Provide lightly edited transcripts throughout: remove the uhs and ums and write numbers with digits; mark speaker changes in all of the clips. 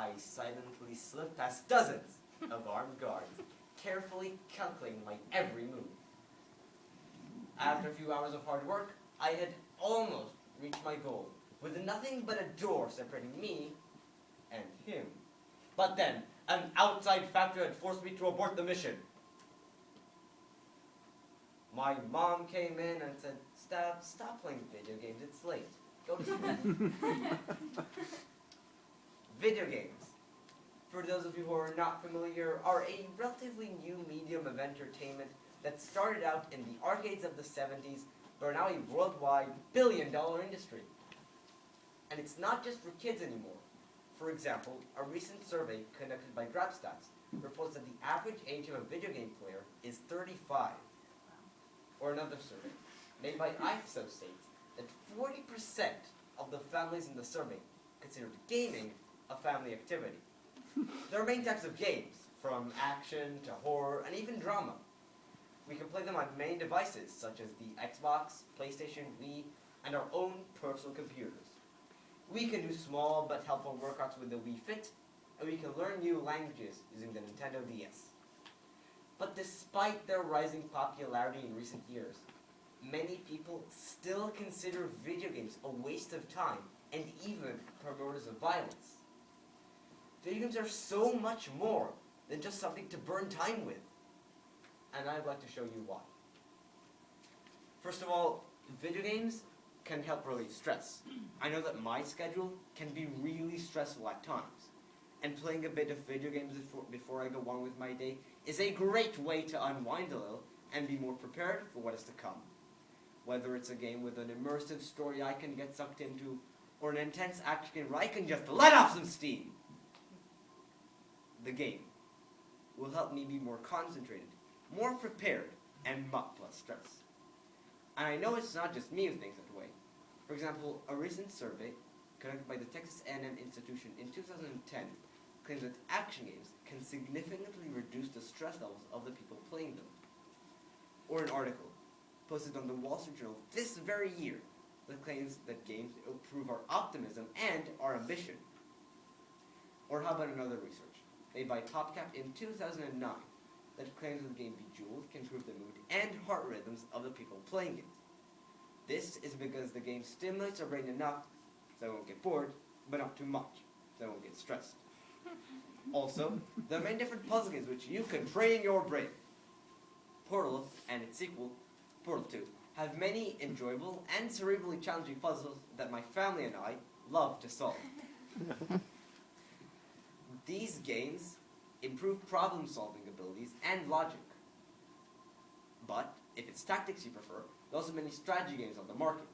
Speaker 1: I silently slipped past dozens of armed guards, carefully calculating my every move. After a few hours of hard work, I had almost reached my goal, with nothing but a door separating me and him. But then, an outside factor had forced me to abort the mission. My mom came in and said, Stav, stop playing video games, it's late. Go to sleep. Video games, for those of you who are not familiar, are a relatively new medium of entertainment that started out in the arcades of the 70s, but are now a worldwide billion-dollar industry. And it's not just for kids anymore. For example, a recent survey conducted by GrabStats reports that the average age of a video game player is 35. Or another survey, made by IFSO, states that 40% of the families in the survey considered gaming a family activity. There are many types of games, from action to horror and even drama. We can play them on many devices, such as the Xbox, PlayStation, Wii, and our own personal computers. We can do small but helpful workouts with the Wii Fit, and we can learn new languages using the Nintendo DS. But despite their rising popularity in recent years, many people still consider video games a waste of time and even promoters of violence. Video games are so much more than just something to burn time with. And I'd like to show you why. First of all, video games can help relieve stress. I know that my schedule can be really stressful at times, and playing a bit of video games before I go on with my day is a great way to unwind a little and be more prepared for what is to come. Whether it's a game with an immersive story I can get sucked into, or an intense action game where I can just let off some steam. The game will help me be more concentrated, more prepared, and much less stressed. And I know it's not just me who thinks that way. For example, a recent survey conducted by the Texas A&M Institution in 2010 claims that action games can significantly reduce the stress levels of the people playing them. Or an article posted on the Wall Street Journal this very year that claims that games improve our optimism and our ambition. Or how about another research made by PopCap in 2009 that claims that the game Bejeweled can improve the mood and heart rhythms of the people playing it. This is because the game stimulates our brain enough so I won't get bored, but not too much so I won't get stressed. Also, there are many different puzzle games which you can train your brain. Portal and its sequel, Portal 2, have many enjoyable and cerebrally challenging puzzles that my family and I love to solve. These games improve problem-solving abilities and logic. But if it's tactics you prefer, there are also many strategy games on the market.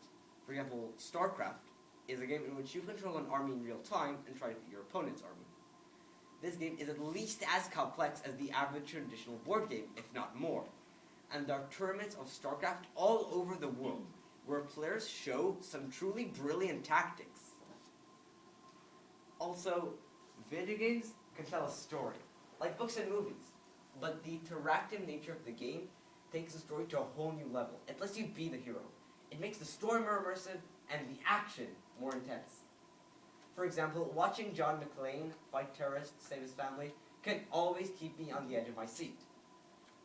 Speaker 1: For example, StarCraft is a game in which you control an army in real time and try to defeat your opponent's army. This game is at least as complex as the average traditional board game, if not more. And there are tournaments of StarCraft all over the world, where players show some truly brilliant tactics. Also, video games can tell a story, like books and movies. But the interactive nature of the game takes the story to a whole new level. It lets you be the hero. It makes the story more immersive and the action more intense. For example, watching John McClane fight terrorists, save his family, can always keep me on the edge of my seat.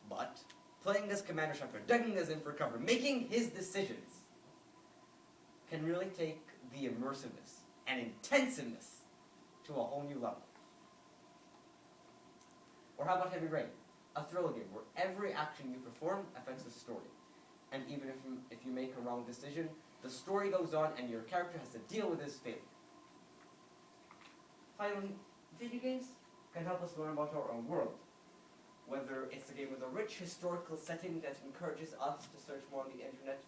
Speaker 1: But playing as Commander Shepard, ducking as in for cover, making his decisions, can really take the immersiveness and intensiveness to a whole new level. Or how about Heavy Rain, a thriller game where every action you perform affects the story. And even if you make a wrong decision, the story goes on and your character has to deal with his failure. Finally, video games can help us learn about our own world. Whether it's a game with a rich historical setting that encourages us to search more on the internet,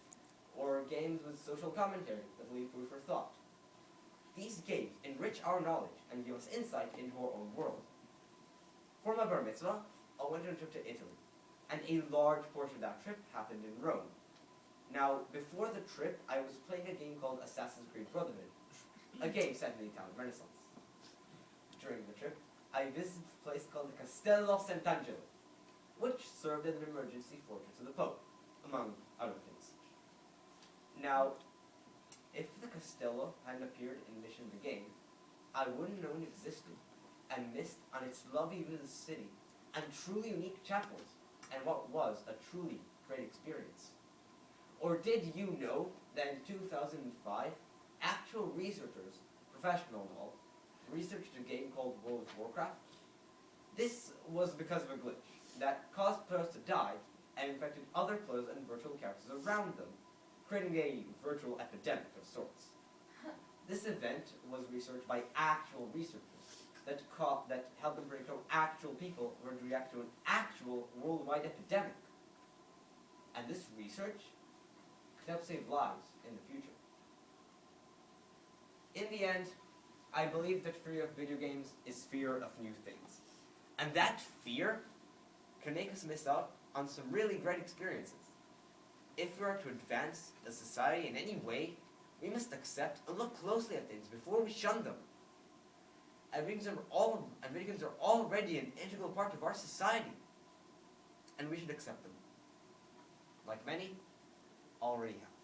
Speaker 1: or games with social commentary that leave food for thought. These games enrich our knowledge and give us insight into our own world. For my bar mitzvah, I went on a trip to Italy, and a large portion of that trip happened in Rome. Now, before the trip, I was playing a game called Assassin's Creed Brotherhood, a game set in the Italian Renaissance. During the trip, I visited a place called the Castello Sant'Angelo, which served as an emergency fortress of the Pope, among other things. Now, if the Castello hadn't appeared in Mission the Game, I wouldn't know it existed. lovely little city and truly unique chapels, and what was a truly great experience? Or did you know that in 2005, actual researchers, professional and all, researched a game called World of Warcraft? This was because of a glitch that caused players to die and infected other players and virtual characters around them, creating a virtual epidemic of sorts. This event was researched by actual researchers that helped them predict how actual people would react to an actual worldwide epidemic. And this research could help save lives in the future. In the end, I believe that fear of video games is fear of new things. And that fear can make us miss out on some really great experiences. If we are to advance the society in any way, we must accept and look closely at things before we shun them. And video games are already an integral part of our society. And we should accept them. Like many already have.